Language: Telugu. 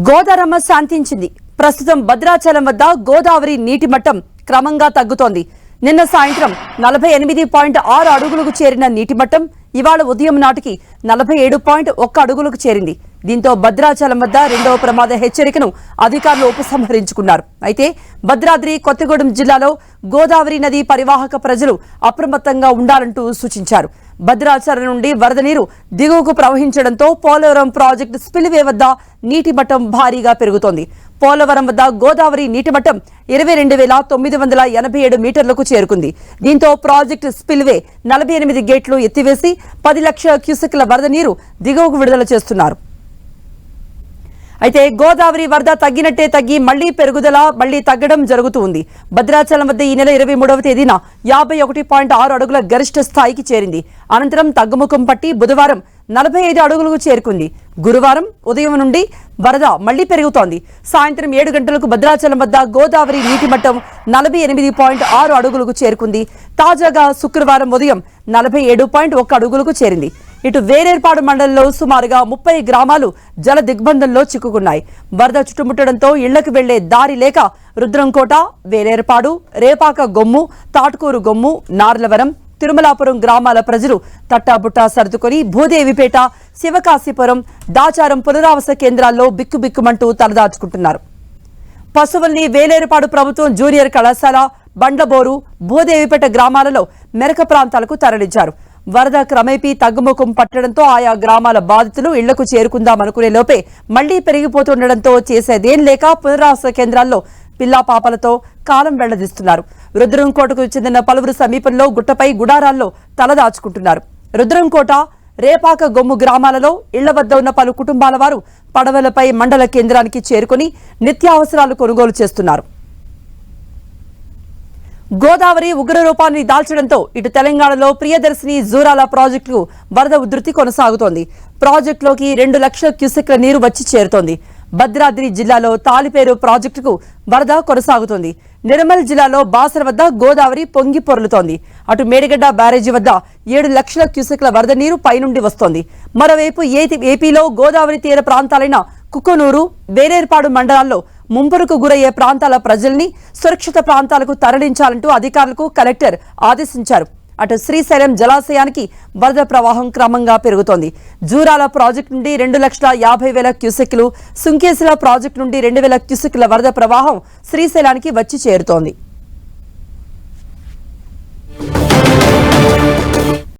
గోదారమ్మ శాంతించింది. ప్రస్తుతం భద్రాచలం వద్ద గోదావరి నీటి మట్టం క్రమంగా తగ్గుతోంది. నిన్న సాయంత్రం 48.6 అడుగులకు చేరిన నీటి మట్టం ఇవాళ ఉదయం నాటికి 47.1 అడుగులకు చేరింది. దీంతో భద్రాచలం వద్ద రెండవ ప్రమాద హెచ్చరికను అధికారులు ఉపసంహరించుకున్నారు. అయితే భద్రాద్రి కొత్తగూడెం జిల్లాలో గోదావరి నది పరివాహక ప్రజలు అప్రమత్తంగా ఉండాలంటూ సూచించారు. భద్రాచలం నుండి వరద నీరు దిగువకు ప్రవహించడంతో పోలవరం ప్రాజెక్టు స్పిల్వే వద్ద నీటి మట్టం భారీగా పెరుగుతోంది. పోలవరం వద్ద గోదావరి నీటి మట్టం 22,987 మీటర్లకు చేరుకుంది. దీంతో ప్రాజెక్టు స్పిల్వే 48 గేట్లు ఎత్తివేసి 10 లక్షల క్యూసెక్ల వరద నీరు దిగువకు విడుదల చేస్తున్నారు. అయితే గోదావరి వరద తగ్గినట్టే తగ్గి మళ్లీ తగ్గడం జరుగుతూ ఉంది. భద్రాచలం వద్ద ఈ నెల 23వ తేదీన 51.6 అడుగుల గరిష్ట స్థాయికి చేరింది. అనంతరం తగ్గుముఖం పట్టి బుధవారం 45 అడుగులకు చేరుకుంది. గురువారం ఉదయం నుండి వరద మళ్లీ పెరుగుతోంది. సాయంత్రం 7 గంటలకు భద్రాచలం వద్ద గోదావరి నీటి మట్టం 48.6 అడుగులకు చేరుకుంది. తాజాగా శుక్రవారం ఉదయం 47.1 అడుగులకు చేరింది. ఇటు వేలేర్పాడు మండలంలో సుమారుగా 30 గ్రామాలు జల దిగ్బంధంలో చిక్కుకున్నాయి. వరద చుట్టుముట్టడంతో ఇళ్లకు వెళ్లే దారి లేక రుద్రంకోట, వేలేర్పాడు, రేపాక గొమ్ము, తాటుకూరు గొమ్ము, నార్లవరం, తిరుమలాపురం గ్రామాల ప్రజలు తట్టాబుట్టా సర్దుకొని భూదేవిపేట, శివకాశీపురం, దాచారం పునరావాస కేంద్రాల్లో బిక్కుబిక్కుమంటూ తలదాచుకుంటున్నారు. పశువుల్ని వేలేరుపాడు ప్రభుత్వం జూనియర్ కళాశాల, బండ్లబోరు, భూదేవిపేట గ్రామాలలో మెరక ప్రాంతాలకు తరలించారు. వరద క్రమేపీ తగ్గుముఖం పట్టడంతో ఆయా గ్రామాల బాధితులు ఇళ్లకు చేరుకుందామనుకునే లోపే మళ్లీ పెరిగిపోతుండటంతో చేసేదేం లేక పునరావాస కేంద్రాల్లో పిల్లా పాపలతో కాలం వెళ్లదీస్తున్నారు. రుద్రంకోటకు చెందిన పలువురు సమీపంలో గుట్టపై గుడారాల్లో తలదాచుకుంటున్నారు. రుద్రంకోట, రేపాక గొమ్ము గ్రామాలలో ఇళ్ల వద్ద ఉన్న పలు కుటుంబాల వారు పడవలపై మండల కేంద్రానికి చేరుకుని నిత్యావసరాలు కొనుగోలు చేస్తున్నారు. గోదావరి ఉగ్రరూపాన్ని దాల్చడంతో ఇటు తెలంగాణలో ప్రియదర్శిని జూరాల ప్రాజెక్టుకు వరద ఉధృతి కొనసాగుతోంది. ప్రాజెక్టులోకి 2 లక్షల క్యూసెక్ల నీరు వచ్చి చేరుతోంది. భద్రాద్రి జిల్లాలో తాలిపేరు ప్రాజెక్టుకు వరద కొనసాగుతోంది. నిర్మల్ జిల్లాలో బాసర వద్ద గోదావరి పొంగి పొర్లుతోంది. అటు మేడిగడ్డ బ్యారేజీ వద్ద 7 లక్షల క్యూసెక్ల వరద నీరు పైనుండి వస్తోంది. మరోవైపు ఏపీలో గోదావరి తీర ప్రాంతాలైన కుక్కునూరు, వేలేర్పాడు మండలాల్లో ముంపురకు గురయ్యే ప్రాంతాల ప్రజల్ని సురక్షిత ప్రాంతాలకు తరలించాలంటూ అధికారులకు కలెక్టర్ ఆదేశించారు. అటు శ్రీశైలం జలాశయానికి వరద ప్రవాహం క్రమంగా పెరుగుతోంది. జూరాల ప్రాజెక్టు నుండి 2,50,000 క్యూసెక్లు, సుంకేశ్వర ప్రాజెక్టు నుండి 2,000 క్యూసెక్ల వరద ప్రవాహం శ్రీశైలానికి వచ్చి చేరుతోంది.